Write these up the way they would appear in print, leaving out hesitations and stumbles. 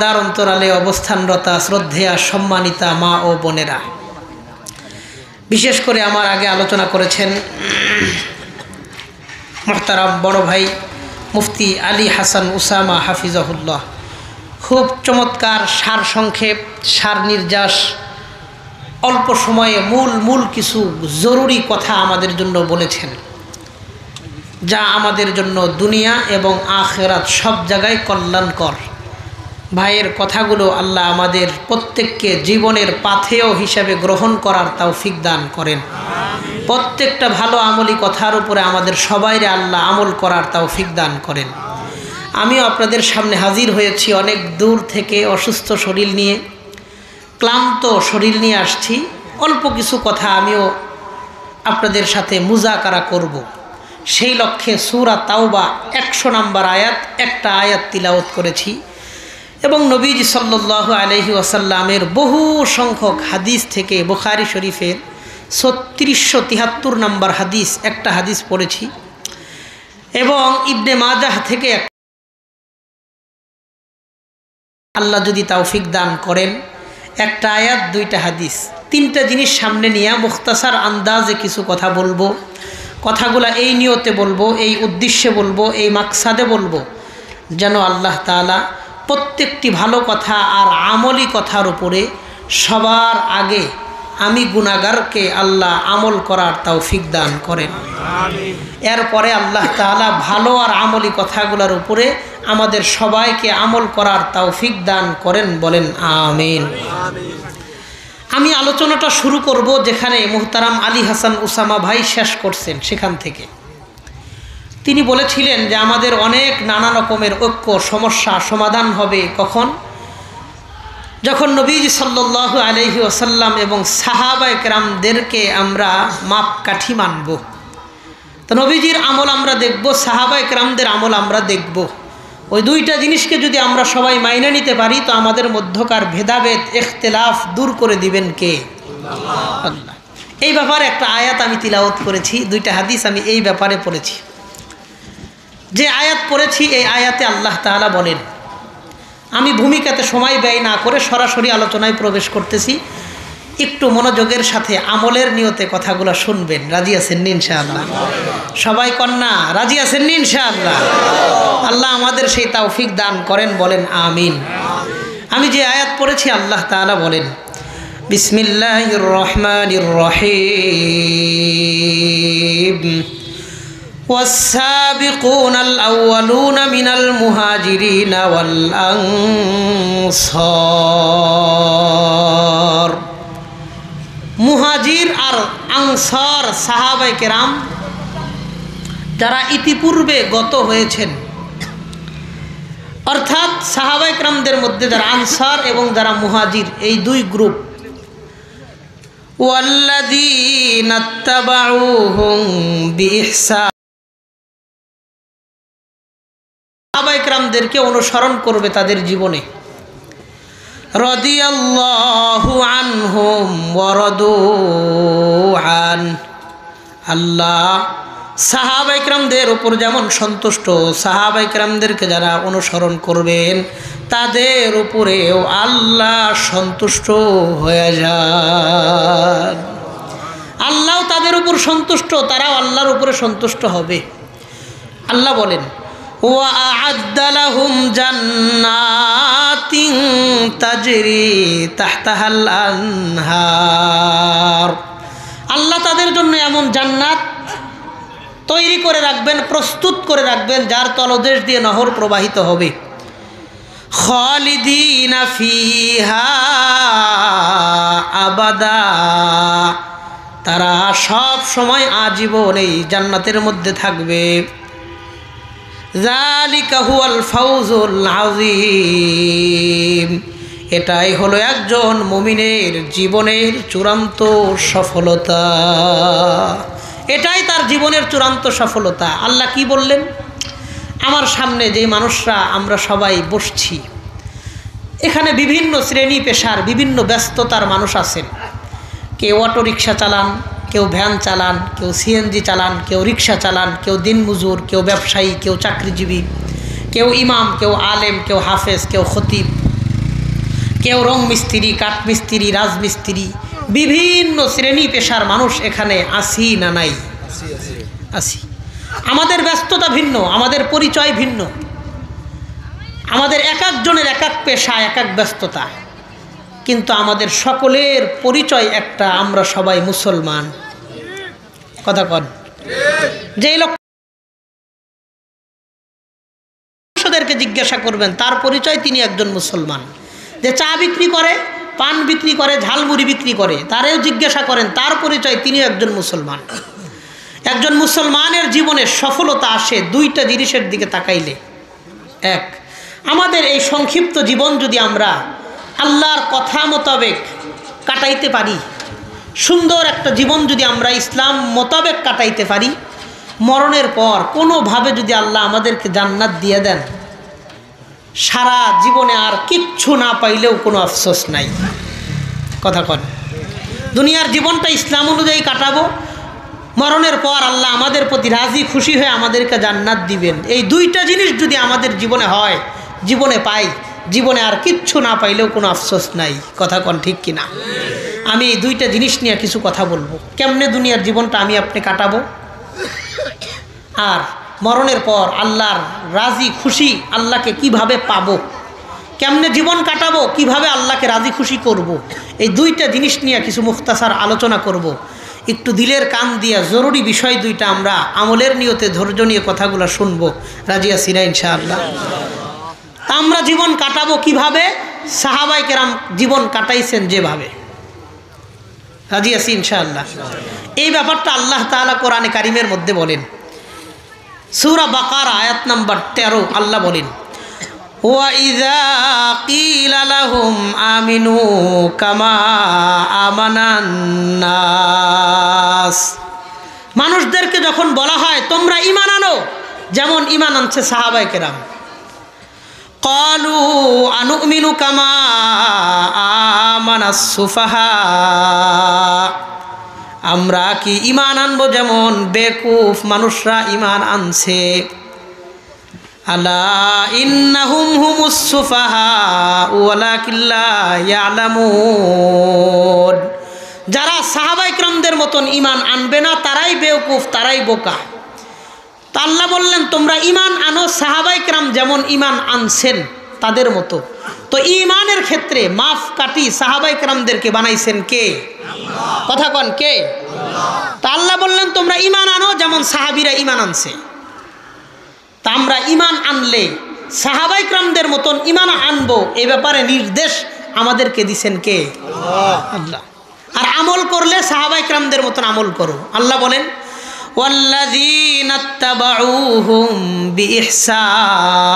পর্দার অন্তরালে অবস্থানরতা শ্রদ্ধেয়া সম্মানিতা মা ও বোনেরা, বিশেষ করে আমার আগে আলোচনা করেছেন মুহতারাম বড় ভাই মুফতি আলী হাসান উসামা হাফিজাহুল্লাহ। খুব চমৎকার সার সংক্ষেপ, সার নির্যাস, অল্প সময়ে মূল কিছু জরুরি কথা আমাদের জন্য বলেছেন, যা আমাদের জন্য দুনিয়া এবং আখিরাত সব জায়গায় কল্যাণকর। ভাইয়ের কথাগুলো আল্লাহ আমাদের প্রত্যেককে জীবনের পাথেয় হিসাবে গ্রহণ করার তৌফিক দান করেন। প্রত্যেকটা ভালো আমলি কথার উপরে আমাদের সবাইরে আল্লাহ আমল করার তৌফিক দান করেন। আমিও আপনাদের সামনে হাজির হয়েছি অনেক দূর থেকে, অসুস্থ শরীর নিয়ে, ক্লান্ত শরীর নিয়ে আসছি। অল্প কিছু কথা আমিও আপনাদের সাথে মুজাকারা করব। সেই লক্ষ্যে সূরা তাওবা 100 নম্বর আয়াত, একটা আয়াত তিলাওয়াত করেছি এবং নবীজি সাল্লাল্লাহু আলাইহি ওয়াসাল্লামের বহু সংখ্যক হাদিস থেকে বুখারী শরীফের 3673 নম্বর হাদিস, একটা হাদিস পড়েছি এবং ইবনে মাজাহ থেকে আল্লাহ যদি তৌফিক দান করেন একটা আয়াত, দুইটা হাদিস, তিনটা জিনিস সামনে নিয়ে মুখতাসার আন্দাজে কিছু কথা বলবো। কথাগুলা এই নিয়তে বলবো, এই উদ্দেশ্যে বলবো, এই মাকসাদে বলবো যেন আল্লাহ তাআলা প্রত্যেকটি ভালো কথা আর আমলি কথার উপরে সবার আগে আমি গুনাহগারকে আল্লাহ আমল করার তৌফিক দান করেন। এরপরে আল্লাহ তাআলা ভালো আর আমলি কথাগুলোর উপরে আমাদের সবাইকে আমল করার তৌফিক দান করেন, বলেন আমিন। আমি আলোচনাটা শুরু করব যেখানে মুহতারাম আলী হাসান উসামা ভাই শেষ করছেন, সেখান থেকে। তিনি বলেছিলেন যে আমাদের অনেক নানা রকমের ঐক্য সমস্যা সমাধান হবে কখন? যখন নবীজি সাল্লাল্লাহু আলাইহি ওয়াসাল্লাম এবং সাহাবায়ে কেরামদেরকে আমরা মাপকাঠি মানব। তো নবীজির আমল আমরা দেখব, সাহাবায়ে কেরামদের আমল আমরা দেখব। ওই দুইটা জিনিসকে যদি আমরা সবাই মাইনে নিতে পারি তো আমাদের মধ্যকার ভেদাভেদ ইখতিলাফ দূর করে দিবেন কে? আল্লাহ। এই ব্যাপারে একটা আয়াত আমি তিলাওয়াত করেছি, দুইটা হাদিস আমি এই ব্যাপারে পড়েছি। যে আয়াত পড়েছি এই আয়াতে আল্লাহ তাআলা বলেন, আমি ভূমিকাতে সময় ব্যয় না করে সরাসরি আলোচনায় প্রবেশ করতেছি। একটু মনোযোগের সাথে আমলের নিয়তে কথাগুলো শুনবেন। রাজি আছেন ইনশাআল্লাহ? সবাই কন্যা রাজি আছেন ইনশাআল্লাহ? আল্লাহ আমাদের সেই তৌফিক দান করেন, বলেন আমিন। আমি যে আয়াত পড়েছি আল্লাহ তাআলা বলেন, বিসমিল্লাহির রহমানির রহিম, والسابقون الأولون من المهاجرين والأنصار। মুহাজির আর আনসার সাহাবায়ে কেরাম যারা ইতিপূর্বে গত হয়েছেন, অর্থাৎ সাহাবায়ে কেরামদের মধ্যে যারা আনসার এবং যারা মুহাজির, এই দুই গ্রুপ। ওয়াল্লাযীনা ইত্তাবাউহুম বিইহসান, সাহাবায়ে কেরামদেরকে অনুসরণ করবে তাদের জীবনে। রাদিয়াল্লাহু আনহুম ওয়া রাদু আন, আল্লাহ সাহাবায়ে কেরামদের উপর যেমন সন্তুষ্ট, সাহাবায়ে কেরামদেরকে যারা অনুসরণ করবেন তাদের উপরেও আল্লাহ সন্তুষ্ট হয়ে যান। আল্লাহ তাদের উপর সন্তুষ্ট, তারাও আল্লাহর উপরে সন্তুষ্ট হবে। আল্লাহ বলেন, وَأَعَدَّ لَهُمْ جَنَّاتٍ تَجْرِي تَحْتَهَا الْأَنْهَارُ। আল্লাহ তাদের জন্য এমন জান্নাত তৈরি করে রাখবেন, প্রস্তুত করে রাখবেন, যার তলদেশ দিয়ে নহর প্রবাহিত হবে। খালিদিনা ফিহা আবাদা, তারা সব সময় আজীবন এই জান্নাতের মধ্যে থাকবে। যালিকা হুয়াল ফাউজুল আযীম, এটাই হলো একজন মুমিনের জীবনের চূড়ান্ত সফলতা। এটাই তার জীবনের চূড়ান্ত সফলতা। আল্লাহ কি বললেন? আমার সামনে যে মানুষরা আমরা সবাই বসছি, এখানে বিভিন্ন শ্রেণী পেশার বিভিন্ন ব্যস্ততার মানুষ আছেন। কেউ অটো রিক্সা চালান, কেউ ভ্যান চালান, কেউ সিএনজি চালান, কেউ রিক্সা চালান, কেউ দিনমজুর, কেউ ব্যবসায়ী, কেউ চাকরিজীবী, কেউ ইমাম, কেউ আলেম, কেউ হাফেজ, কেউ খতিব, কেউ রং মিস্ত্রি, কাঠ মিস্ত্রি, রাজমিস্ত্রি, বিভিন্ন শ্রেণী পেশার মানুষ এখানে আসি না নাই? আসি। আমাদের ব্যস্ততা ভিন্ন, আমাদের পরিচয় ভিন্ন, আমাদের এক একজনের এক এক পেশা, এক এক ব্যস্ততা, কিন্তু আমাদের সকলের পরিচয় একটা, আমরা সবাই মুসলমান। কথা কন। যেই লোক মানুষদেরকে জিজ্ঞাসা করবেন তার পরিচয় তিনি একজন মুসলমান। যে চা বিক্রি করে, পান বিক্রি করে, ঝালমুড়ি বিক্রি করে, তারেও জিজ্ঞাসা করেন তার পরিচয় তিনি একজন মুসলমান। একজন মুসলমানের জীবনে সফলতা আসে দুইটা জিনিসের দিকে তাকাইলে। এক, আমাদের এই সংক্ষিপ্ত জীবন যদি আমরা আল্লাহর কথা মোতাবেক কাটাইতে পারি, সুন্দর একটা জীবন যদি আমরা ইসলাম মোতাবেক কাটাইতে পারি, মরণের পর কোনোভাবে যদি আল্লাহ আমাদেরকে জান্নাত দিয়ে দেন, সারা জীবনে আর কিচ্ছু না পাইলেও কোনো আফসোস নাই। কথা কন। দুনিয়ার জীবনটা ইসলাম অনুযায়ী কাটাবো, মরণের পর আল্লাহ আমাদের প্রতি রাজি খুশি হয়ে আমাদেরকে জান্নাত দিবেন। এই দুইটা জিনিস যদি আমাদের জীবনে হয়, জীবনে পাই, জীবনে আর কিচ্ছু না পাইলেও কোনো আফসোস নাই। কথা কন ঠিক কিনা? আমি এই দুইটা জিনিস নিয়ে কিছু কথা বলবো। কেমনে দুনিয়ার জীবনটা আমি আপনি কাটাবো, আর মরণের পর আল্লাহর রাজি খুশি আল্লাহকে কিভাবে পাবো, কেমনে জীবন কাটাবো, কিভাবে আল্লাহকে রাজি খুশি করব। এই দুইটা জিনিস নিয়ে কিছু মুখতাসার আলোচনা করব। একটু দিলের কান দিয়া জরুরি বিষয় দুইটা আমরা আমলের নিয়তে ধৈর্য নিয়ে কথাগুলো শুনবো। রাজি আছি না ইনশাআল্লাহ? আমরা জীবন কাটাবো কিভাবে? সাহাবায়ে কেরাম জীবন কাটাইছেন যেভাবে। রাজি আছি ইনশাআল্লাহ? এই ব্যাপারটা আল্লাহ তাআলা কোরআনে কারিমের মধ্যে বলেন। সূরা বাকারা আয়াত নাম্বার 13 আল্লাহ বলেন, ওয়াইযা কিলা লাহুম আমিনু কামা আমানান নাস। মানুষদেরকে যখন বলা হয় তোমরা ঈমান আনো যেমন ঈমান আনছে সাহাবায়ে কেরাম, ক্বালু আনুমিনু কামা আমানাস সুফাহা। আমরা কি ঈমান আনবো যেমন বেকুফ মানুষরা ঈমান আনছে? আলা ইন্নাহুম হুমুস সুফাহা ওয়ালাকিন লা ইয়ালামুন। যারা সাহাবায়ে কেরামদের মতন ঈমান আনবে না তারাই বেকুফ, তারাই বোকা। তো আল্লাহ বললেন তোমরা ঈমান আনো সাহাবায়ে কেরাম যেমন ঈমান আনছেন তাদের মতো। তো ঈমানের ক্ষেত্রে মাফ কাটি সাহাবায়ে কেরামদেরকে বানাইছেন কে? আল্লাহ। কথা কন কে? আল্লাহ। তো আল্লাহ বললেন তোমরা ঈমান আনো যেমন সাহাবীরা ঈমান আনছে। তা আমরা ঈমান আনলে সাহাবায়ে কেরামদের মতন ঈমান আনবো, এই ব্যাপারে নির্দেশ আমাদেরকে দিছেন কে? আল্লাহ। আল্লাহ। আর আমল করলে সাহাবায়ে কেরামদের মতন আমল করো। আল্লাহ বলেন ওয়াল্লাযীনা ইত্তাবাউহুম বিইহসান।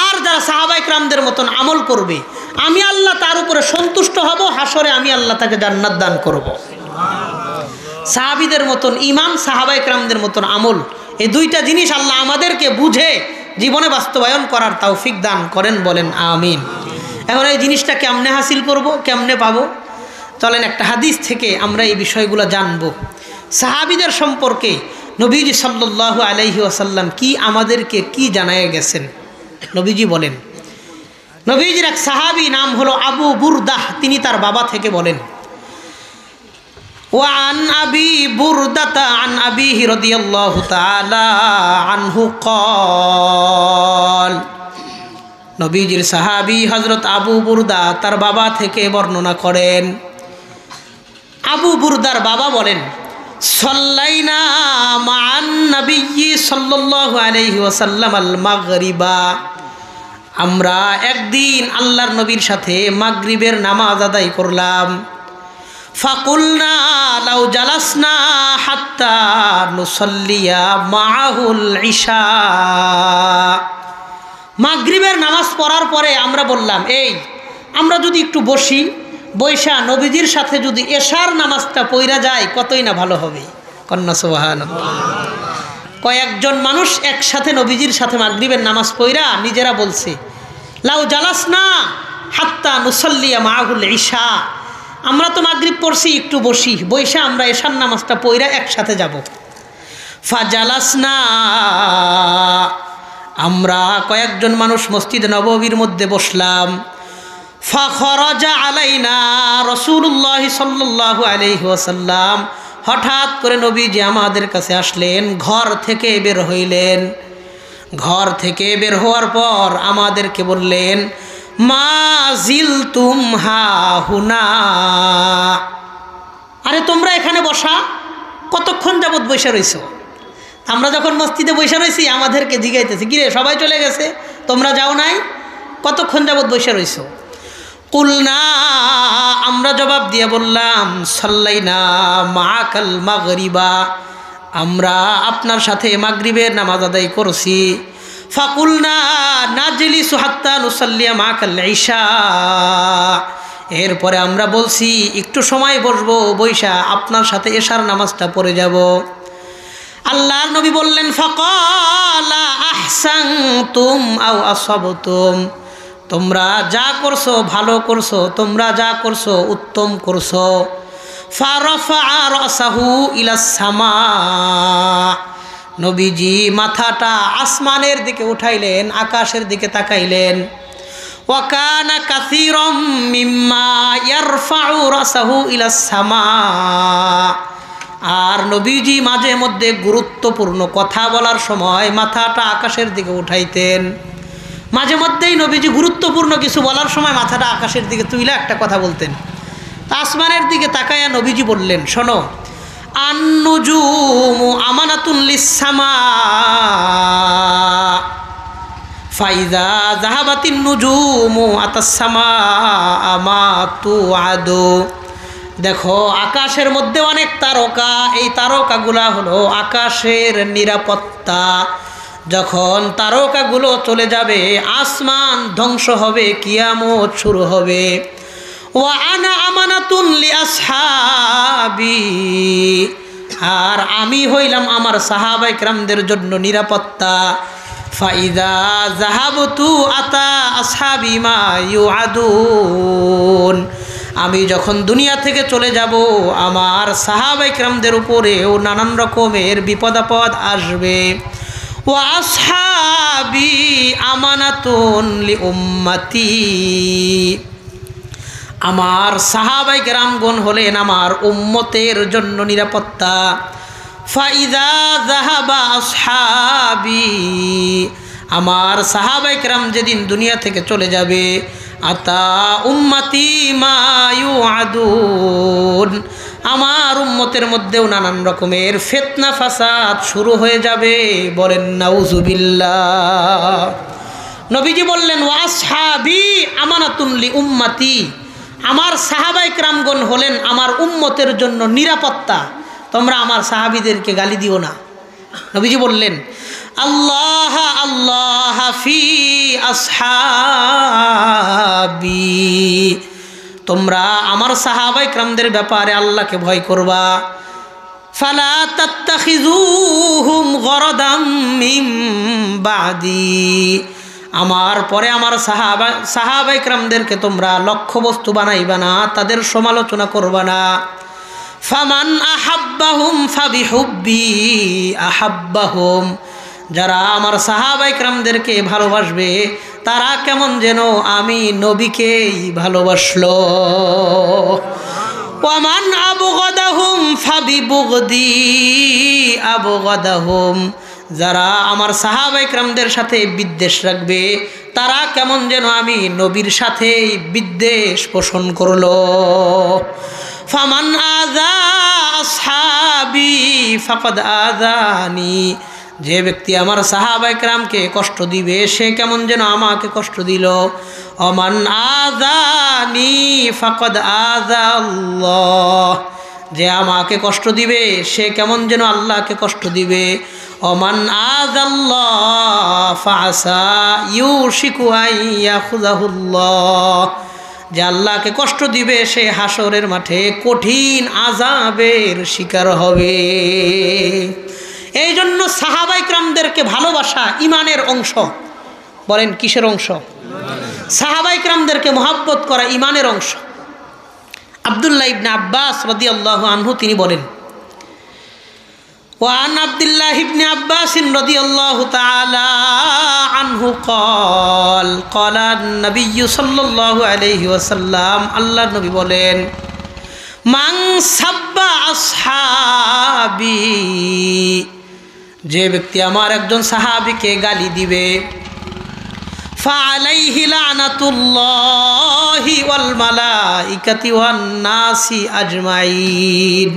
আর যারা সাহাবায়ে কেরামদের মতন আমল করবে আমি আল্লাহ তার উপরে সন্তুষ্ট হব, হাসরে আমি আল্লাহ তাকে জান্নাত দান করব। সাহাবীদের মতন ঈমান, সাহাবায়ে কেরামদের মতন আমল, এই দুইটা জিনিস আল্লাহ আমাদেরকে বুঝে জীবনে বাস্তবায়ন করার তৌফিক দান করেন, বলেন আমিন। এখন এই জিনিসটা কেমনে হাসিল করব, কেমনে পাবো? চলেন একটা হাদিস থেকে আমরা এই বিষয়গুলো জানবো। সাহাবীদের সম্পর্কে নবীজি সাল্লাল্লাহু আলাইহি ওয়াসাল্লাম কি আমাদেরকে কি জানায় গেছেন। নবীজি বলেন, নবীজির এক সাহাবী নাম হলো আবু বুরদাহ, তিনি তার বাবা থেকে বলেন, ওয়ান আবি বুরদাতা আন আবিহি রাদিয়াল্লাহু তাআলা আনহু ক্বাল। নবীজির সাহাবী হযরত আবু বুরদা তার বাবা থেকে বর্ণনা করেন। আবু বুরদার বাবা বলেন, সাল্লাইনা মা'আন নবিয়্যি সাল্লাল্লাহু আলাইহি ওয়াসাল্লাম আল মাগরিবা। আমরা একদিন আল্লাহর নবীর সাথে মাগরিবের নামাজ আদায় করলাম। ফাকুলনা লাউ জালাসনা হাত্তা নুসাল্লিয়া মা'আহুল ইশা। মাগরিবের নামাজ পড়ার পরে আমরা বললাম, এই আমরা যদি একটু বসি, বৈশা নবীজির সাথে যদি এশার নামাজটা পইরা যায় কতই না ভালো হবে। কন্যা সুবহানাল্লাহ। কয়েকজন মানুষ একসাথে নবীজির সাথে মাগরিবের নামাজ পইরা নিজেরা বলছে, লাউ জালাসনা হাত্তা নুসাল্লিয়া মা'আহুল ইশা। আমরা তো মাগরিব পড়ছি, একটু বসি, বৈশা আমরা এশার নামাজটা পইরা একসাথে যাব। ফাজালাসনা, আমরা কয়েকজন মানুষ মসজিদ নববীর মধ্যে বসলাম। ফাখরাজা আলাইনা রাসূলুল্লাহ সাল্লাল্লাহু আলাইহি ওয়াসাল্লাম, হঠাৎ করে নবীজি আমাদের কাছে আসলেন, ঘর থেকে বের হইলেন। ঘর থেকে বের হওয়ার পর আমাদেরকে বললেন, মা জিলতুম হাহুনা, আরে তোমরা এখানে বসা, কতক্ষণ যাবত বসে রইছো? আমরা যখন মসজিদে বসে রইছি আমাদেরকে জিগাইতেছে, কিরে সবাই চলে গেছে, তোমরা যাও নাই, কতক্ষণ যাবত বসে রইছো? কুলনা, আমরা জবাব দিয়ে বললাম, সাল্লাইনা মাআকাল মাগরিবা, আমরা আপনার সাথে মাগরিবের নামাজ আদায় করছি। ফাকুলনা নাজলিসু হাত্তা নুসাল্লিয়া মাআকাল ইশা, এরপরে আমরা বলছি একটু সময় বসবো, বৈশা আপনার সাথে এশার নামাজটা পড়ে যাব। আল্লাহর নবী বললেন, ফাকালা আহসানতুম আও আসাবতুম, তোমরা যা করছো ভালো করছো, তোমরা যা করছো উত্তম করছো। ফারাফা রাসাহু ইলাস সামা, নবীজি মাথাটা আসমানের দিকে উঠাইলেন, আকাশের দিকে তাকাইলেন। ওয়াকানা কাসীরাম মিম্মা ইয়ারফাউ রাসাহু ইলাস সামা, আর নবীজি মাঝে মধ্যে গুরুত্বপূর্ণ কথা বলার সময় মাথাটা আকাশের দিকে উঠাইতেন। মাঝে মধ্যেই নবীজি গুরুত্বপূর্ণ কিছু বলার সময় মাথাটা আকাশের দিকে তুইলা একটা কথা বলতেন। আসমানের দিকে তাকায়া নবীজি বললেন, শোনো, আন-নুজুমু আমানাতুন লিস-সামা ফাইযা যাহাবাতিন নুজুমু আতাস-সামা মা তুআদু, দেখো আকাশের মধ্যে অনেক তারকা, এই তারকাগুলা হলো আকাশের নিরাপত্তা। যখন তারকাগুলো চলে যাবে আসমান ধ্বংস হবে, কিয়ামত শুরু হবে। ওয়া আনা আমানাতুন লিআসহাবি, আর আমি হইলাম আমার সাহাবায়ে কেরামদের জন্য নিরাপত্তা। ফাইদা যাহাবতু আতা আসহাবি মা ইউআদুন, আমি যখন দুনিয়া থেকে চলে যাব আমার সাহাবায়ে কেরামদের উপরেও নানান রকমের বিপদ আপদ আসবে। ওয়া আসহাবি আমানাতুন লি উম্মতি, আমার সাহাবায়ে কেরামগণ হলেন আমার উম্মতের জন্য নিরাপত্তা। ফাইদা যাহাবা আসহাবি, আমার সাহাবায়ে কেরাম যেদিন দুনিয়া থেকে চলে যাবে, আতা উম্মতি মা ইউআদুন, আমার উম্মতের মধ্যেও নানান রকমের ফিতনা ফাসাদ শুরু হয়ে যাবে। বলেন নাউজুবিল্লাহ। নবীজি বললেন, ওয়া আসহাবি আমানাতুন লি উম্মতি, আমার সাহাবায়ে কেরামগণ হলেন আমার উম্মতের জন্য নিরাপত্তা, তোমরা আমার সাহাবীদেরকে গালি দিও না। নবীজি বললেন, আল্লাহ আল্লাহ ফি আসহাবি, তোমরা আমার সাহাবায়ে কেরামদের ব্যাপারে আল্লাহকে ভয় করবা। ফালা তাত্তাখিযুহুম গরাদাম মিন বাদি, আমার পরে আমার সাহাবায়ে কেরামদেরকে তোমরা লক্ষ্যবস্তু বানাইবা না, তাদের সমালোচনা করবা না। ফামান আহাব্বাহুম ফাবিহুব্বি আহাব্বাহুম, যারা আমার সাহাবায়ে কেরামদেরকে ভালোবাসবে তারা কেমন যেন আমি নবীকেই ভালোবাসলো। ওয়ামান আবগাদাহুম ফাবিবুগদি আবগাদাহুম, যারা আমার সাহাবায়ে কেরামদের সাথে বিদ্বেষ রাখবে তারা কেমন যেন আমি নবীর সাথেই বিদ্বেষ পোষণ করলো। ফামান আযা আসহাবি ফাকাদ আযানি, যে ব্যক্তি আমার সাহাবায়ে কেরামকে কষ্ট দিবে সে কেমন যেন আমাকে কষ্ট দিল। ওমান আযানি ফাকাদ আযা আল্লাহ, যে আমাকে কষ্ট দিবে সে কেমন যেন আল্লাহকে কষ্ট দিবে। ওমান আযাল্লাহ ফাআসা ইউশিকু আন ইয়াখুযাহুল্লাহ, যে আল্লাহকে কষ্ট দিবে সে হাসরের মাঠে কঠিন আযাবের শিকার হবে। এই জন্য সাহাবায়ে কেরামদেরকে ভালোবাসা ইমানের অংশ। বলেন কিসের অংশ? সাহাবায়ে কেরামদেরকে মহব্বত করা ইমানের অংশ। আব্দুল্লাহ ইবনে আব্বাস রাদিয়াল্লাহু আনহু তিনি বলেন, وعن عبد الله بن عباس رضي الله تعالى عنه قال قال النبي صلى الله عليه وسلم আল্লাহর নবী বলেন মান সাব্বা আসহাবি, যে ব্যক্তি আমার একজন সাহাবীকে গালি দিবে, ফাআলাইহি লানাতুল্লাহি ওয়াল মালাইকাতি ওয়ান নাসি আজমাইন,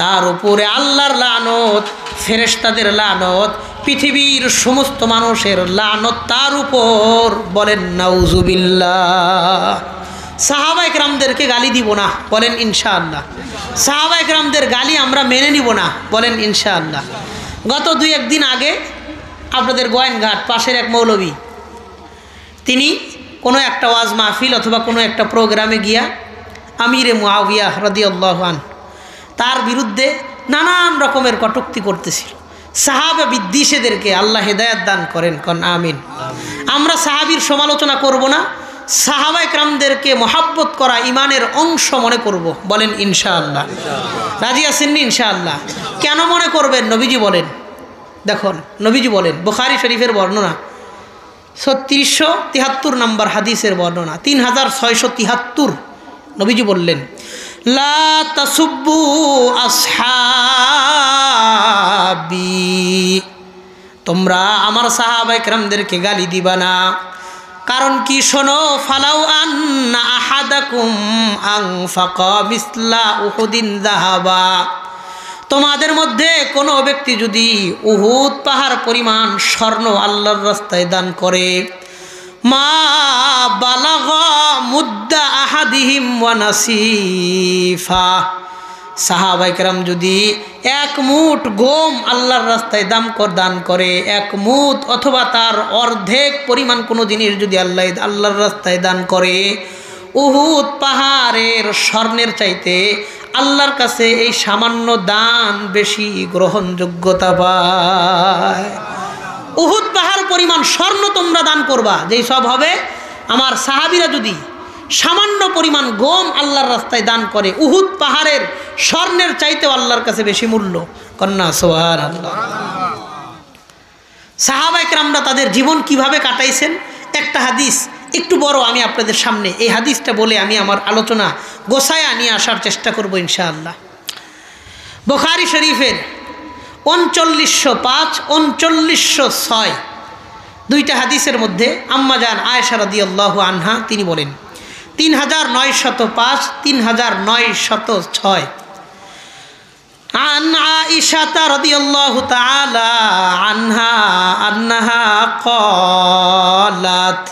তার উপরে আল্লাহর লানত, ফেরেশতাদের লানত, পৃথিবীর সমস্ত মানুষের লানত তার উপর। বলেন নাউজুবিল্লাহ। সাহাবা একরামদেরকে গালি দিব না, বলেন ইনশাআল্লাহ। সাহাবা একরামদের গালি আমরা মেনে নিব না, বলেন ইনশাআল্লাহ। গত 2-1 দিন আগে আপনাদের গোয়াইনঘাট পাশের এক মৌলবী, তিনি কোনো একটা ওয়াজ মাহফিল অথবা কোনো একটা প্রোগ্রামে গিয়া আমিরে মুআবিয়া রাদিয়াল্লাহু আনহু তার বিরুদ্ধে নানান রকমের কটূক্তি করতেছিল। সাহাবা বিদ্বেষীদেরকে আল্লাহ হেদায়েত দান করেন, কোন আমিন। আমরা সাহাবীর সমালোচনা করব না, সাহাবা একরামদেরকে মহাব্বত করা ইমানের অংশ মনে করব, বলেন ইনশাআল্লাহ। রাজি আছেন ইনশাআল্লাহ? কেন মনে করবেন? নবীজি বলেন, দেখুন নবীজি বলেন, বুখারী শরীফের বর্ণনা 3673 নম্বর হাদিসের বর্ণনা, 3673। নবীজি বললেন লা তাসুব্বু আসহাবি, তোমরা আমার সাহাবা একরামদেরকে গালি দিবা না। কারণ কি? শোনো, ফালাউ আন্না আহাদাকুম আনফাকা মিসলা উহুদিন যাহাবা, তোমাদের মধ্যে কোনো ব্যক্তি যদি উহুদ পাহাড় পরিমাণ স্বর্ণ আল্লাহর রাস্তায় দান করে, মা বালাগা মুদ্দা আহাদিহিম ওয়া নাসিফা, সাহাবায়ে কেরাম যদি 1 মুঠ গম আল্লাহর রাস্তায় দান করে, 1 মুঠ অথবা তার অর্ধেক পরিমাণ কোনো জিনিস যদি আল্লাহর রাস্তায় দান করে, উহুদ পাহাড়ের স্বর্ণের চাইতে আল্লাহর কাছে এই সামান্য দান বেশি গ্রহণযোগ্যতা পায়। উহুদ পাহাড় পরিমাণ স্বর্ণ তোমরা দান করবা, যেই সব হবে। আমার সাহাবীরা যদি সামান্য পরিমাণ গম আল্লাহর রাস্তায় দান করে, উহুদ পাহাড়ের স্বর্ণের চাইতেও আল্লাহর কাছে বেশি মূল্য। কন্যা সুবহানাল্লাহ। সাহাবায়ে কেরামরা তাদের জীবন কিভাবে কাটাইছেন, একটা হাদিস একটু বড় আমি আপনাদের সামনে এই হাদিসটা বলে আমি আমার আলোচনা গোছায়া নিয়ে আসার চেষ্টা করব ইনশাআল্লাহ। বুখারী শরীফের 3905 3906 দুইটা হাদিসের মধ্যে আম্মা জান আয়েশা রাদিয়াল্লাহু আনহা তিনি বলেন 3905 3906 আন আয়েশা রাদিয়াল্লাহু তাআলা আনহা আন্নাহা ক্বালাত,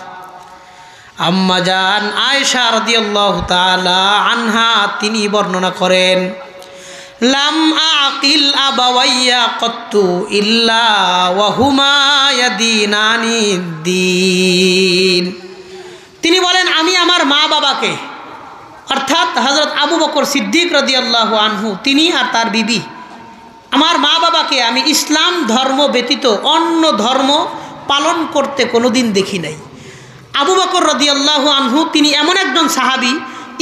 আম্মা জান আয়েশা রাদিয়াল্লাহু তাআলা আনহা তিনি বর্ণনা করেন, লাম আকিল আবাওয়াইয়া কত্তু ইল্লা ওয়া হুমা ইয়াদিনানি দ্বীন। তিনি বলেন, আমি আমার মা বাবাকে, অর্থাৎ হযরত আবু বকর সিদ্দিক রাদিয়াল্লাহু আনহু তিনি আর তার বিবি, আমার মা বাবাকে আমি ইসলাম ধর্ম ব্যতীত অন্য ধর্ম পালন করতে কোনোদিন দেখি নাই। আবু বকর রাদিয়াল্লাহু আনহু তিনি এমন একজন সাহাবী,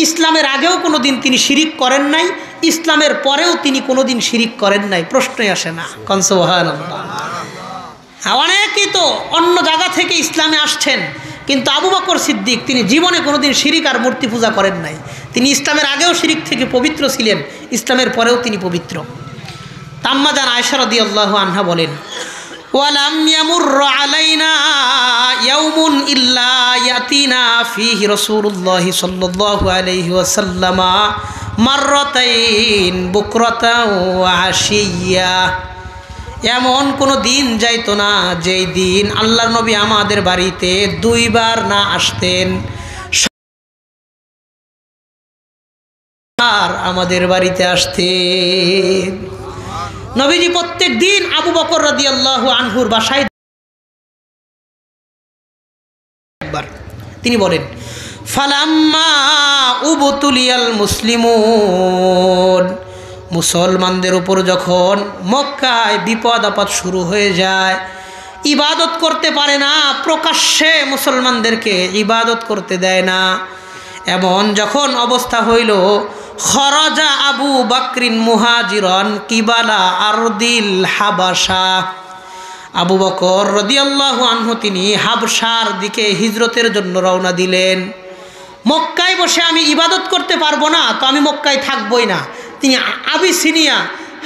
ইসলামের আগেও কোনোদিন তিনি শিরিক করেন নাই, ইসলামের পরেও তিনি কোনোদিন শিরিক করেন নাই, প্রশ্নই আসে না। কোন সুবহানাল্লাহ। অনেকেই তো অন্য জায়গা থেকে ইসলামে আসছেন, কিন্তু আবু বকর সিদ্দিক তিনি জীবনে কোনোদিন শিরিক আর মূর্তি পূজা করেন নাই। তিনি ইসলামের আগেও শিরিক থেকে পবিত্র ছিলেন, ইসলামের পরেও তিনি পবিত্র। আম্মা জান আয়েশা রাদিয়াল্লাহু আনহা বলেন, ওয়ালাম ইয়ামুর আলাইনা ইয়াউমুন ইল্লা ইয়াতিনা ফীহি রাসূলুল্লাহি সাল্লাল্লাহু আলাইহি ওয়াসাল্লাম মাররাতাইন বুকরাতাও ওয়া আশিয়া, এমন কোনো দিন যাইতো না যেই দিন আল্লাহর নবী আমাদের বাড়িতে 2 বার না আসতেন, আর আমাদের বাড়িতে আসতেন। নবীজি প্রত্যেক দিন আবু বকর রাদিয়াল্লাহু আনহুর বাসায় একবার। তিনি বলেন, ফালাম্মা উবতুলিয়াল মুসলিমুন, মুসলমানদের উপর যখন মক্কায় বিপদ আপদ শুরু হয়ে যায়, ইবাদত করতে পারে না, প্রকাশ্যে মুসলমানদেরকে ইবাদত করতে দেয় না, এমন যখন অবস্থা হইল, খরাজা আবু বকরিন মুহাজিরান কিবালা আরদিল হাবাসা। আবু বকর রাদিয়াল্লাহু আনহু তিনি হাবশার দিকে হিজরতের জন্য রওনা দিলেন। মক্কায় বসে আমি ইবাদত করতে পারবো না, তো আমি মক্কায় থাকবই না। তিনি আবিসিনিয়া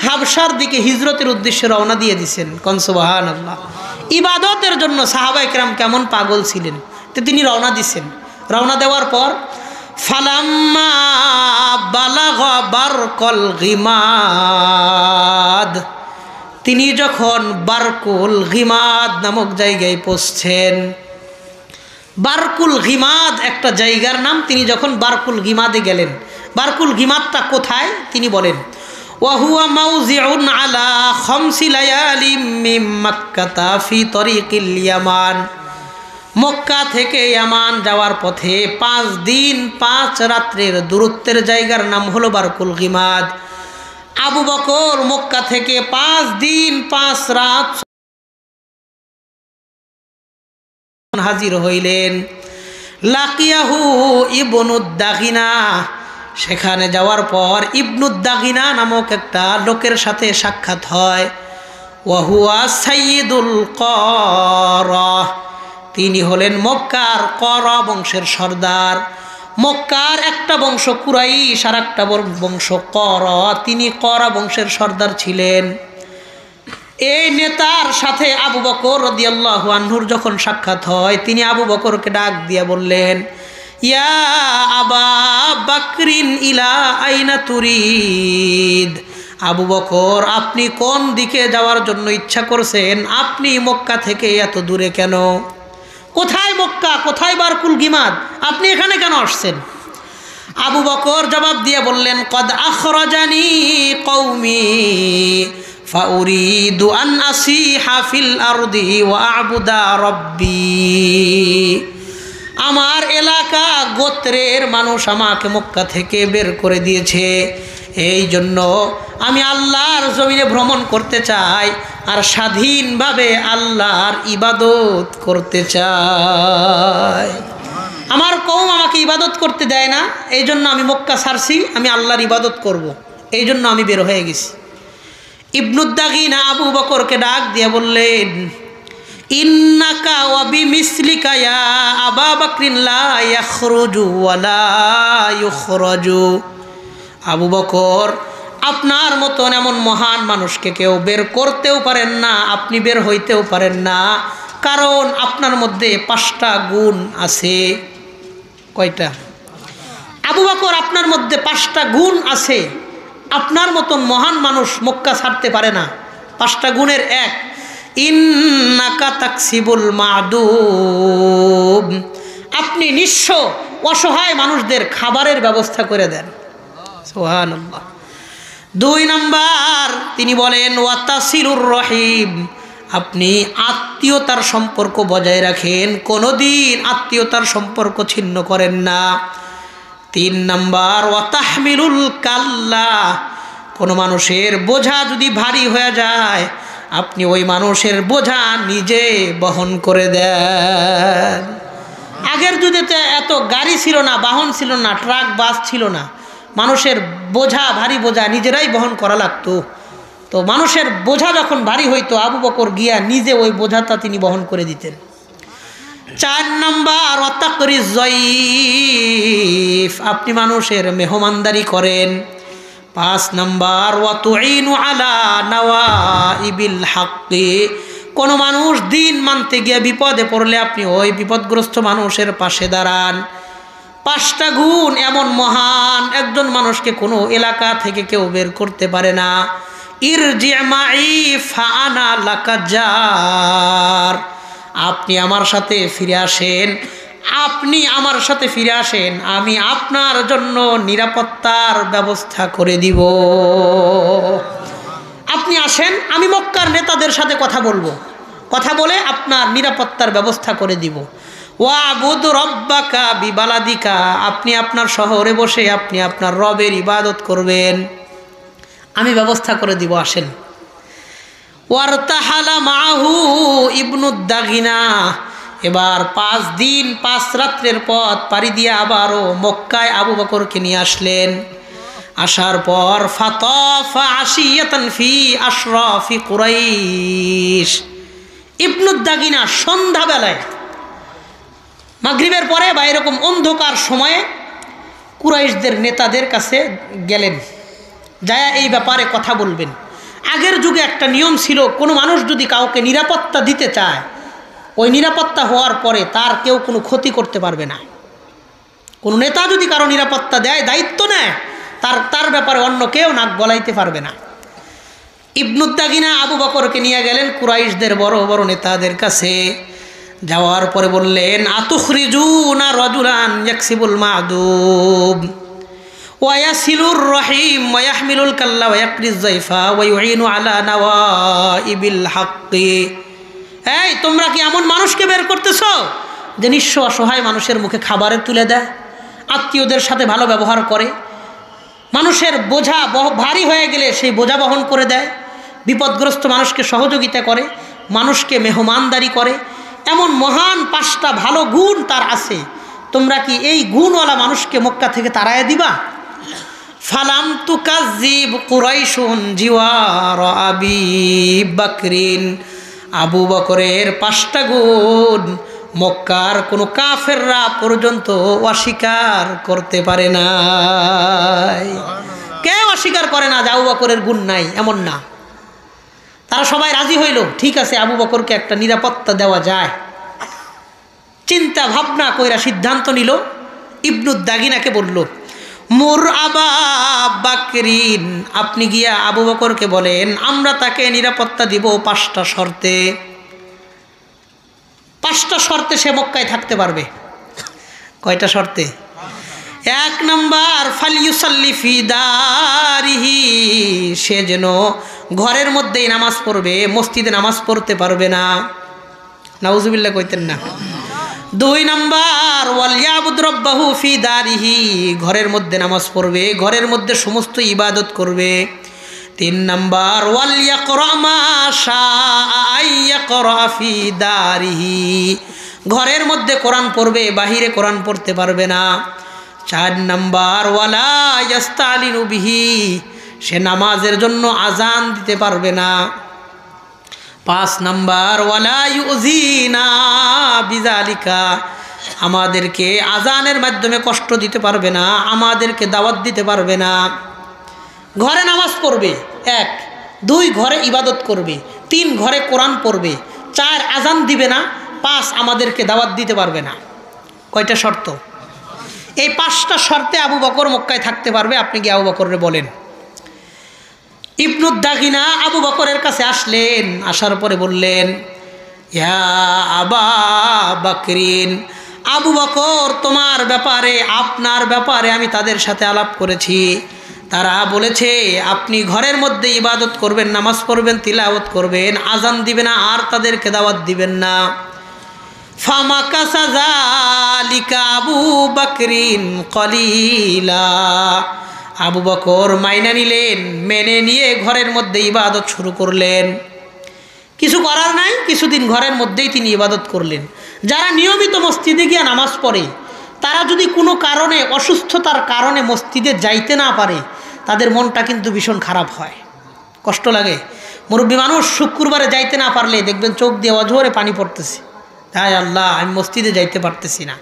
হাবশার দিকে হিজরতের উদ্দেশ্যে রওনা দিয়ে দিয়েছেন। কোন সুবহানাল্লাহ। ইবাদতের জন্য সাহাবায়ে কেরাম কেমন পাগল ছিলেন, তো তিনি রওনা দিয়েছেন। রওনা দেওয়ার পর ফালাম্মা বালাগা বারকুল গিমাদ, তিনি যখন বারকুল গিমাদ নামক জায়গায় পৌঁছছেন, বারকুল গিমাদ একটা জায়গার নাম, তিনি যখন বারকুল গিমাদে গেলেন, বারকুল গিমাদটা কোথায় তিনি বলেন, ওয়াহুয়া মাউজিউন আলা খামসি লায়ালিম মিন মাক্কাতা ফি তরিকিল ইয়ামান। মক্কা থেকে ইয়ামান যাওয়ার পথে 5 দিন 5 রাত্রের দূরত্বের জায়গার নাম হলো বারকুল গিমাদ। আবু বকর মক্কা থেকে 5 দিন 5 রাত হাজির হইলেন। লাকিয়াহু ইবনুদ দাগিনা, সেখানে যাওয়ার পর ইবনুদ দাগিনা নামক একটা লোকের সাথে সাক্ষাৎ হয়। ওয়াহুয়া সাইয়্যিদুল করা, তিনি হলেন মক্কার করা বংশের সর্দার। মক্কার একটা বংশ কুরাইশ আর একটা বংশ করা, তিনি করা বংশের সর্দার ছিলেন। এই নেতার সাথে আবু বকর রাদিয়াল্লাহু আনহুর যখন সাক্ষাৎ হয়, তিনি আবু বকরকে ডাক দিয়ে বললেন, ইয়া আবা বকরিন ইলা আইনা তুরিদ। আবু বকর, আপনি কোন দিকে যাওয়ার জন্য ইচ্ছা করছেন? আপনি মক্কা থেকে এত দূরে কেন? কোথায় মক্কা, কোথায় বারকুল গিমাদ, আপনি এখানে কেন আসছেন? আবু বকর জবাব দিয়ে বললেন, কদ আখরাজানি কওমি ফাউরিদু আন আসিহা ফিল আরদি ওয়া আবুদা রাব্বি। আমার এলাকা গোত্রের মানুষ আমাকে মক্কা থেকে বের করে দিয়েছে, এই জন্য আমি আল্লাহর জমিনে ভ্রমণ করতে চাই আর স্বাধীনভাবে আল্লাহর ইবাদত করতে চাই। আমার কওম আমাকে ইবাদত করতে দেয় না, এই জন্য আমি মক্কা ছাড়ছি, আমি আল্লাহর ইবাদত করব, এই জন্য আমি বের হয়ে গেছি। ইবনুদ দাগিনা আবু বকরকে ডাক দিয়ে বললেন, ইন্নাকা ওয়া বিমিসলিকা ইয়া আবা বকরিন লা ইয়াখরুজু ওয়া লা ইউখরাজু। আবু বকর, আপনার মতন এমন মহান মানুষকে কেউ বের করতেও পারেন না, আপনি বের হইতেও পারেন না, কারণ আপনার মধ্যে 5টা গুণ আছে। কয়টা? আবু বকর, আপনার মধ্যে 5টা গুণ আছে। আপনার মতন মহান মানুষ মক্কা ছাড়তে পারে না। 5টা গুণের এক, ইন্নাকা তাকসিবুল মাদুম, আপনি নিঃস্ব অসহায় মানুষদের খাবারের ব্যবস্থা করে দেন। সুবহানাল্লাহ। 2 নাম্বার তিনি বলেন, ওয়াতাসিলুর রহিম, আপনি আত্মীয়তার সম্পর্ক বজায় রাখেন, কোনোদিন আত্মীয়তার সম্পর্ক ছিন্ন করেন না। 3 নাম্বার, ওয়াতাহমিলুল কাল্লা, কোনো মানুষের বোঝা যদি ভারী হয়ে যায়, আপনি ওই মানুষের বোঝা নিজে বহন করে দেন। আগের যুগেতে এত গাড়ি ছিল না, বাহন ছিল না, ট্রাক বাস ছিল না, মানুষের বোঝা ভারী বোঝা নিজেরাই বহন করা লাগতো। তো মানুষের বোঝা যখন ভারী হইতো, আবু বকর গিয়া নিজে ওই বোঝাটা তিনি বহন করে দিতেন। 4 নাম্বার, ওয়াতাকরিজ যায়িফ, আপনি মানুষের মেহমানদারি করেন। 5 নাম্বার, ওয়াতুইনু আলা নাওয়াইবিল হাক্কি, কোনো মানুষ দিন মানতে গিয়ে বিপদে পড়লে আপনি ওই বিপদগ্রস্ত মানুষের পাশে দাঁড়ান। 5টা গুণ এমন মহান, একজন মানুষকে কোনো এলাকা থেকে কেউ বের করতে পারে না। ইরজি মাই ফাআনা লাকা জার, আপনি আমার সাথে ফিরে আসেন, আপনি আমার সাথে ফিরে আসেন, আমি আপনার জন্য নিরাপত্তার ব্যবস্থা করে দিব। আপনি আসেন, আমি মক্কার নেতাদের সাথে কথা বলবো, কথা বলে আপনার নিরাপত্তার ব্যবস্থা করে দিব। ওয়াবুদ রব্বাকা বিবালাদিকা, আপনি আপনার শহরে বসে আপনি আপনার রবের ইবাদত করবেন, আমি ব্যবস্থা করে দিব, আসেন। ওয়ারতাহালা মাহু ইবনুদ দাগিনা, এবার 5 দিন 5 রাত্রের পথ পাড়ি দিয়ে আবারও মক্কায় আবু বকরকে নিয়ে আসলেন। আসার পর ফাতাফা আশিয়াতান ফি আশরাফি কুরাইশ, ইবনুদ দাগিনা সন্ধ্যাবেলায় মাগরিবের পরে বা এরকম অন্ধকার সময়ে কুরাইশদের নেতাদের কাছে গেলেন, যায় এই ব্যাপারে কথা বলবেন। আগের যুগে একটা নিয়ম ছিল, কোনো মানুষ যদি কাউকে নিরাপত্তা দিতে চায়, ওই নিরাপত্তা হওয়ার পরে তার কেউ কোনো ক্ষতি করতে পারবে না। কোনো নেতা যদি কারো নিরাপত্তা দেয়, দায়িত্ব নেয়, তার ব্যাপারে অন্য কেউ নাক গলাইতে পারবে না। ইবনুদ দাগিনা আবু বকরকে নিয়ে গেলেন কুরাইশদের বড় বড় নেতাদের কাছে। যাওয়ার পরে বললেন, আতুখরিজুনা রাজুলান ইয়াকসিবুল মাদুব ওয়া ইয়াসিলুর রহিম ওয়া ইয়াহমিলুল কাল্লা ওয়া ইয়াকরিজ যায়ফা ওয়া ইউইনু আলা নাওয়াইবিল হাক্কি। এই তোমরা কি এমন মানুষকে বের করতেছো যে নিঃস্ব অসহায় মানুষের মুখে খাবারে তুলে দেয়, আত্মীয়দের সাথে ভালো ব্যবহার করে, মানুষের বোঝা ভারী হয়ে গেলে সেই বোঝা বহন করে দেয়, বিপদগ্রস্ত মানুষকে সহযোগিতা করে, মানুষকে মেহমানদারি করে, এমন মহান 5টা ভালো গুণ তার আছে। তোমরা কি এই গুণওয়ালা মানুষকে মক্কা থেকে তাড়ায় দিবা? ফালাম তুকাজ্জিব কুরাইশুন জিওয়ার আবি বকরিন, আবু বকরের 5টা গুণ মক্কার কোনো কাফেররা পর্যন্ত অস্বীকার করতে পারে না। কেউ অস্বীকার করে না যে আবু বকরের গুণ নাই, এমন না। তারা সবাই রাজি হইল, ঠিক আছে আবু বকরকে একটা নিরাপত্তা দেওয়া যায়। চিন্তা ভাবনা কইরা সিদ্ধান্ত নিল। ইবনুদ দাগিনাকে বলল, মুর আবা বকরিন, আপনি গিয়া আবু বকরকে বলেন আমরা তাকে নিরাপত্তা দিব 5টা শর্তে। 5টা শর্তে সে মক্কায় থাকতে পারবে। কয়টা শর্তে? 1 নাম্বার, ফালিউসাল্লি ফি দারিহি, সে যেন ঘরের মধ্যেই নামাজ পড়বে, মসজিদে নামাজ পড়তে পারবে না। নাউজুবিল্লাহ কইতেন না। 2 নাম্বার, ওয়ালিয়াবুদ রাব্বাহু ফি দারিহি, ঘরের মধ্যে নামাজ পড়বে, ঘরের মধ্যে সমস্ত ইবাদত করবে। 3 নাম্বার, ওয়ালিয়াকরা মা শাআ ইয়াকরা ফি দারিহি, ঘরের মধ্যে কোরআন পড়বে, বাহিরে কোরআন পড়তে পারবে না। 4 নাম্বার, ওয়ালা ইয়াস্তালিনু বিহি, সে নামাজের জন্য আজান দিতে পারবে না। 5 নাম্বার, ওয়ালা ইউজিনা বিযালিকা, আমাদেরকে আজানের মাধ্যমে কষ্ট দিতে পারবে না, আমাদেরকে দাওয়াত দিতে পারবে না। ঘরে নামাজ পড়বে 1, 2 ঘরে ইবাদত করবে, 3 ঘরে কোরআন পড়বে, 4 আজান দিবে না, 5 আমাদেরকে দাওয়াত দিতে পারবে না। কয়টা শর্ত? এই 5টা শর্তে আবু বকর মক্কায় থাকতে পারবে। আপনি কি আবু বকররে বলেন। ইবনুদ দাগিনা আবু বকরের কাছে আসলেন, আসার পরে বললেন, ইয়া আবা বকরিন, আবু বকর তোমার ব্যাপারে, আপনার ব্যাপারে আমি তাদের সাথে আলাপ করেছি। তারা বলেছে আপনি ঘরের মধ্যে ইবাদত করবেন, নামাজ পড়বেন, তিলাওয়াত করবেন, আজান দিবেন না, আর তাদেরকে দাওয়াত দিবেন না। ফামাকাসা যালিকা আবু বকরিন কলিলা, আবু বকর মাইনা নিলেন, মেনে নিয়ে ঘরের মধ্যে ইবাদত শুরু করলেন। কিছু করার নাই, কিছুদিন ঘরের মধ্যেই তিনি ইবাদত করলেন। যারা নিয়মিত মসজিদে গিয়ে নামাজ পড়ে, তারা যদি কোনো কারণে, অসুস্থতার কারণে মসজিদে যাইতে না পারে, তাদের মনটা কিন্তু ভীষণ খারাপ হয়, কষ্ট লাগে। মুরব্বী মানুষ শুক্রবারে যাইতে না পারলে দেখবেন চোখ দিয়ে অঝোরে পানি পড়তেছে, হায় আল্লাহ আমি মসজিদে যাইতে পারতেছি না।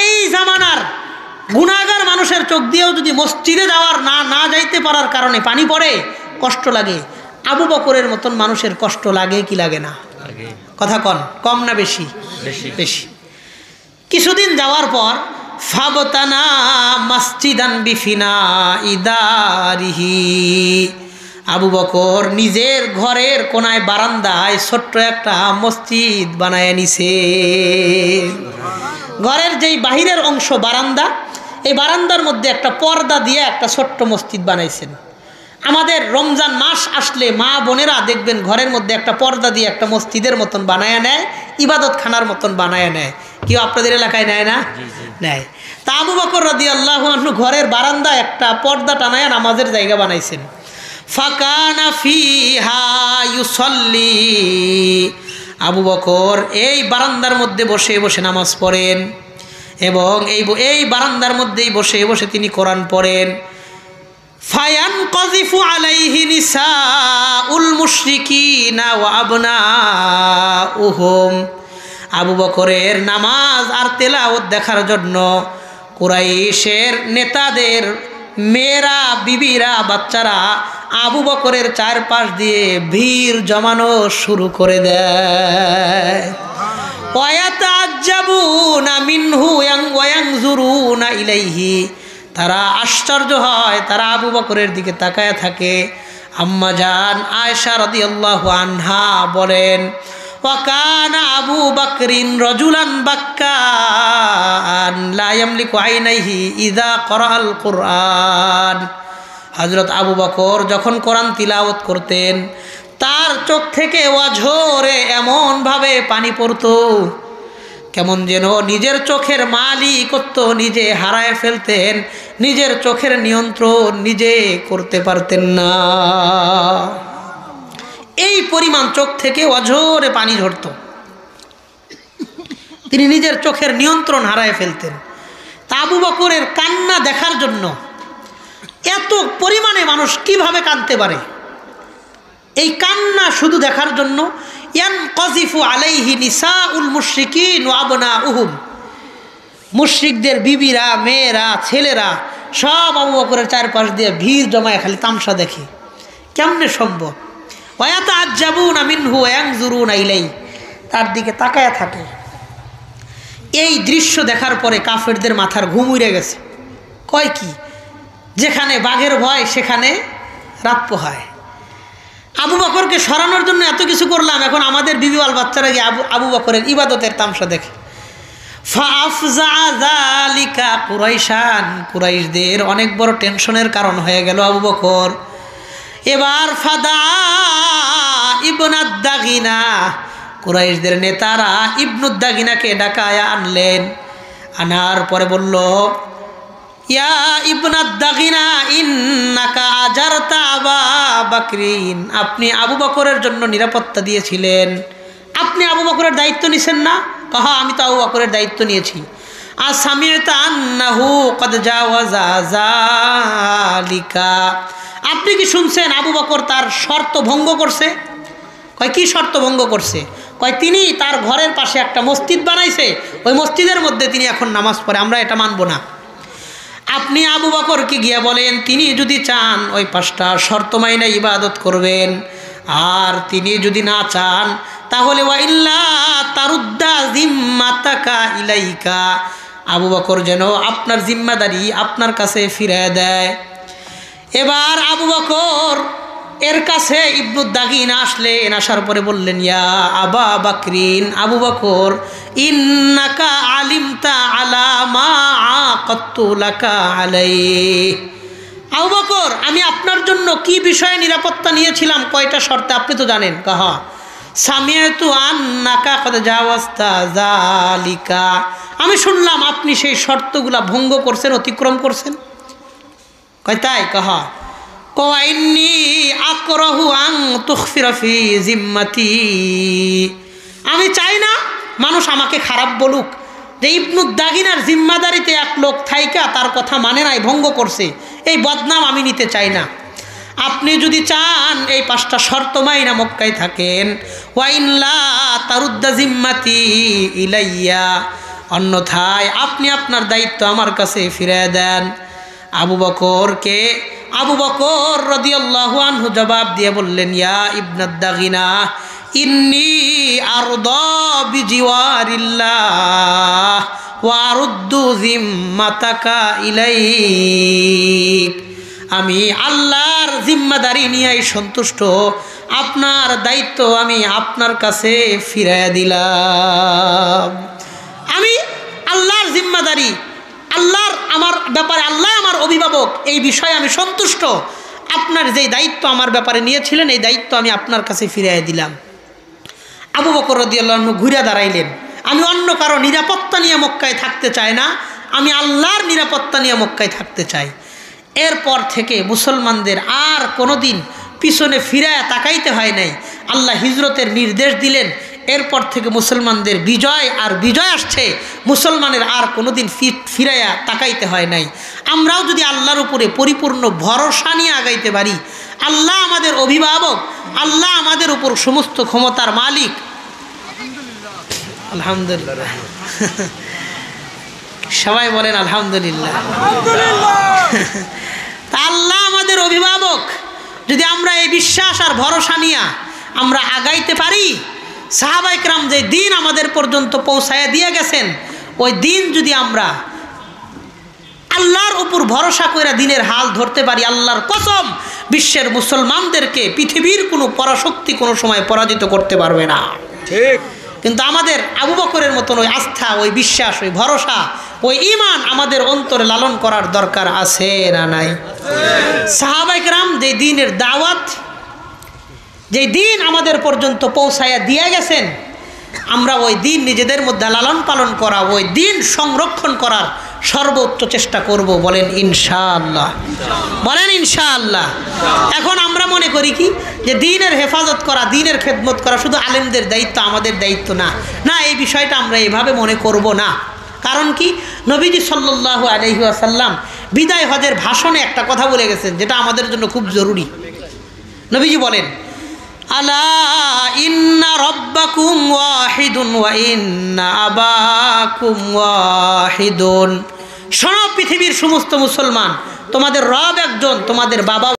এই জামানার গুনাহগার মানুষের চোখ দিয়েও যদি মসজিদে যাওয়ার না যাইতে পারার কারণে পানি পড়ে, কষ্ট লাগে। আবু বকরের মতন মানুষের কষ্ট লাগে কি লাগে না? কথা কন, কম না বেশি? বেশি। কিছুদিন যাওয়ার পর ফাবতানা মসজিদান বিফিনা ইদারিহি, আবু বকর নিজের ঘরের কোনায় বারান্দায় ছোট্ট একটা মসজিদ বানায় নিছে। ঘরের যেই বাহিরের অংশ বারান্দা, এই বারান্দার মধ্যে একটা পর্দা দিয়ে একটা ছোট্ট মসজিদ বানাইছেন। আমাদের রমজান মাস আসলে মা বোনেরা দেখবেন ঘরের মধ্যে একটা পর্দা দিয়ে একটা মসজিদের মতন বানায় নেয়, ইবাদত খানার মতন বানায় নেয়। কেউ আপনাদের এলাকায় নেয় না? নেয়। তা আবু বকর রাদিয়াল্লাহু আনহু ঘরের বারান্দায় একটা পর্দা টানায় নামাজের জায়গা বানাইছেন। ফাকানা ফিহা ইউসাল্লি, আবু বকর এই বারান্দার মধ্যে বসে বসে নামাজ পড়েন এবং এই বারান্দার মধ্যেই বসে বসে তিনি কোরআন পড়েন। ফায়ানকাযিফু আলাইহি নিসাউল মুশরিকিনা ওয়া আবনাউহুম। আবু বকরের নামাজ আর তেলাওয়াত দেখার জন্য কুরাইশের নেতাদের মেয়েরা, বিবিরা, বাচ্চারা আবু বকরের চারপাশ দিয়ে ভিড় জমানো শুরু করে দেয়। ওয়ায়াতাআজ্জাবুনা মিনহু ওয়া ইয়ানজুরুনা ইলাইহি, তারা আশ্চর্য হয়, তারা আবু বকরের দিকে তাকায় থাকে। আম্মা জান আয়েশা রাদিয়াল্লাহু আনহা বলেন, ওয়াকানা আবু বকরিন রাজুলান বাক্কান লা ইয়ামলিকু আইনাইহি ইযা ক্বরাআল কুরআন। হযরত আবু বকর যখন কোরআন তিলাওয়াত করতেন, তার চোখ থেকে অঝরে এমনভাবে পানি পড়তো, কেমন যেন নিজের চোখের মালিকত্ব নিজে হারায় ফেলতেন, নিজের চোখের নিয়ন্ত্রণ নিজে করতে পারতেন না। এই পরিমাণ চোখ থেকে অঝরে পানি ঝরত, তিনি নিজের চোখের নিয়ন্ত্রণ হারায় ফেলতেন। তা আবু বকরের কান্না দেখার জন্য, এত পরিমাণে মানুষ কিভাবে কাঁদতে পারে, এই কান্না শুধু দেখার জন্য ইয়ানকাযিফু আলাইহি নিসাউল মুশরিকিন ওয়া আবনাউহুম, মুশরিকদের বিবিরা, মেয়েরা, ছেলেরা সব আবু বকরের চারপাশ দিয়ে ভিড় জমায় খালি তামসা দেখে। কেমনে সম্ভব? ওয়ায়াতাআজ্জাবুনা মিনহু ওয়া ইয়ানজুরুনা ইলাইহি, তার দিকে তাকায় থাকে। এই দৃশ্য দেখার পরে কাফেরদের মাথার ঘুম উড়ে গেছে। কয় কি, যেখানে বাঘের ভয় সেখানে রাত পোহায়। আবু বকরকে সরানোর জন্য এত কিছু করলাম, এখন আমাদের বিবিওয়াল বাচ্চারা গিয়ে আবু বকরের ইবাদতের তামসা দেখে। ফাআফযা যালিকা কুরাইশান, কুরাইশদের অনেক বড় টেনশনের কারণ হয়ে গেল আবু বকর। এবার ফাদা ইবনুদ দাগিনা, কুরাইশদের নেতারা ইবনুদ দাগিনাকে ডাকায়া আনলেন। আনার পরে বলল, ইয়া ইবনুদ দাগিনা ইন্নাকা আজারতা আবা বকরিন, আপনি আবু বকরের জন্য নিরাপত্তা দিয়েছিলেন, আপনি আবু বকরের দায়িত্ব নিছেন না? কহা, আমি তো আবু বকরের দায়িত্ব নিয়েছি। আর সামিআতা আন্নাহু ক্বাদ জাওয়াজা যালিকা, আপনি কি শুনছেন আবু বকর তার শর্ত ভঙ্গ করছে? কয় কি শর্ত ভঙ্গ করছে? কয় তিনি তার ঘরের পাশে একটা মসজিদ বানাইছে, ওই মসজিদের মধ্যে তিনি এখন নামাজ পড়ে, আমরা এটা মানব না। আপনি আবু বকরকে গিয়ে বলেন, তিনি যদি চান ওই 5টা শর্ত মাইনা ইবাদত করবেন, আর তিনি যদি না চান তাহলে ওয়াইল্লা তারুদ্দা জিম্মাতাকা ইলাইকা, আবু বকর যেন আপনার জিম্মাদারি আপনার কাছে ফিরিয়ে দেয়। এবার আবু বকর এর কাছে ইবনুদ দাগিনা আসলেন, আসার পরে বললেন, ইয়া আবা বকরিন, আবু বকর, ইন্নাকা আলিমতা আলা মা আকাতু লাকা আলাইহি, আবু বকর আমি আপনার জন্য কি বিষয়ে নিরাপত্তা নিয়েছিলাম, কয়টা শর্তে আপনি তো জানেন। কাহা সামিআতু আন্নাকা ক্বাদ জাওয়াজতা যালিকা, আমি শুনলাম আপনি সেই শর্তগুলা ভঙ্গ করছেন, অতিক্রম করছেন। কয় তাই? কাহা কওয়াইন্নি আকরাহু আন তুখফিরা ফি জিম্মাতি, আমি চাই না মানুষ আমাকে খারাপ বলুক যে ইবনুদ দাগিনার জিম্মাদারিতে এক লোক থাইকা তার কথা মানে নাই, ভঙ্গ করছে, এই বদনাম আমি নিতে চাই না। আপনি যদি চান এই 5টা শর্ত মাইনা মক্কায় থাকেন, ওয়াইল্লা তারুদ্দা জিম্মাতি ইলাইয়া, অন্যথায় আপনি আপনার দায়িত্ব আমার কাছে ফিরিয়ে দেন। আবু বকর রাদিয়াল্লাহু আনহু জবাব দিয়ে বললেন, ইয়া ইবনুদ দাগিনা ইন্নী আরদা বিজিওয়ারিল্লাহ ওয়া আরুদ্দু জিম্মাতাকা ইলাইক, আমি আল্লাহর জিম্মাদারি নিয়েই সন্তুষ্ট, আপনার দায়িত্ব আমি আপনার কাছে ফিরিয়ে দিলাম। আমি আল্লাহর জিম্মাদারি, আল্লাহর আমার ব্যাপারে, আল্লাহ আমার অভিভাবক, এই বিষয়ে আমি সন্তুষ্ট। আপনার যেই দায়িত্ব আমার ব্যাপারে নিয়েছিলেন, এই দায়িত্ব আমি আপনার কাছে ফিরিয়ে দিলাম। আবু বকর রাদিয়াল্লাহু আনহু ঘুরে দাঁড়াইলেন, আমি অন্য কারো নিরাপত্তা নিয়ে মক্কায় থাকতে চাই না, আমি আল্লাহর নিরাপত্তা নিয়ে মক্কায় থাকতে চাই। এরপর থেকে মুসলমানদের আর কোনো দিন পিছনে ফিরায় তাকাইতে হয় নাই। আল্লাহ হিজরতের নির্দেশ দিলেন, এরপর থেকে মুসলমানদের বিজয় আর বিজয় আসছে, মুসলমানের আর কোনোদিন ফিরাইয়া তাকাইতে হয় নাই। আমরাও যদি আল্লাহর উপরে পরিপূর্ণ ভরসা নিয়ে আগাইতে পারি, আল্লাহ আমাদের অভিভাবক, আল্লাহ আমাদের উপর সমস্ত ক্ষমতার মালিক। আলহামদুলিল্লাহ, সবাই বলেন আলহামদুলিল্লাহ। তা আল্লাহ আমাদের অভিভাবক, যদি আমরা এই বিশ্বাস আর ভরসা নিয়ে আমরা আগাইতে পারি, সাহাবায়ে কেরাম যে দিন আমাদের পর্যন্ত পৌঁছায়া দিয়ে গেছেন, ওই দিন যদি আমরা আল্লাহর উপর ভরসা করে দিনের হাল ধরতে পারি, আল্লাহর কসম বিশ্বের মুসলমানদেরকে পৃথিবীর কোনো পরাশক্তি কোনো সময় পরাজিত করতে পারবে না। ঠিক। কিন্তু আমাদের আবু বকরের মতন ওই আস্থা, ওই বিশ্বাস, ওই ভরসা, ওই ঈমান আমাদের অন্তরে লালন করার দরকার আছে না নাই? সাহাবায়ে কেরাম যে দ্বীনের দাওয়াত, যে দিন আমাদের পর্যন্ত পৌঁছায়া দিয়ে গেছেন, আমরা ওই দিন নিজেদের মধ্যে লালন পালন করা, ওই দিন সংরক্ষণ করার সর্বোচ্চ চেষ্টা করব। বলেন ইনশাআল্লাহ, বলেন ইনশাআল্লাহ। এখন আমরা মনে করি কি যে দিনের হেফাজত করা, দিনের খেদমত করা শুধু আলেমদের দায়িত্ব, আমাদের দায়িত্ব না। না, এই বিষয়টা আমরা এভাবে মনে করব না। কারণ কি, নবীজি সাল্লাল্লাহু আলাইহি ওয়াসাল্লাম বিদায় হজের ভাষণে একটা কথা বলে গেছেন, যেটা আমাদের জন্য খুব জরুরি। নবীজি বলেন, আলা ইন্না রাব্বাকুম ওয়াহিদুন ওয়া ইন্না আবাকুম ওয়াহিদুন। শোনো পৃথিবীর সমস্ত মুসলমান, তোমাদের রব একজন, তোমাদের বাবা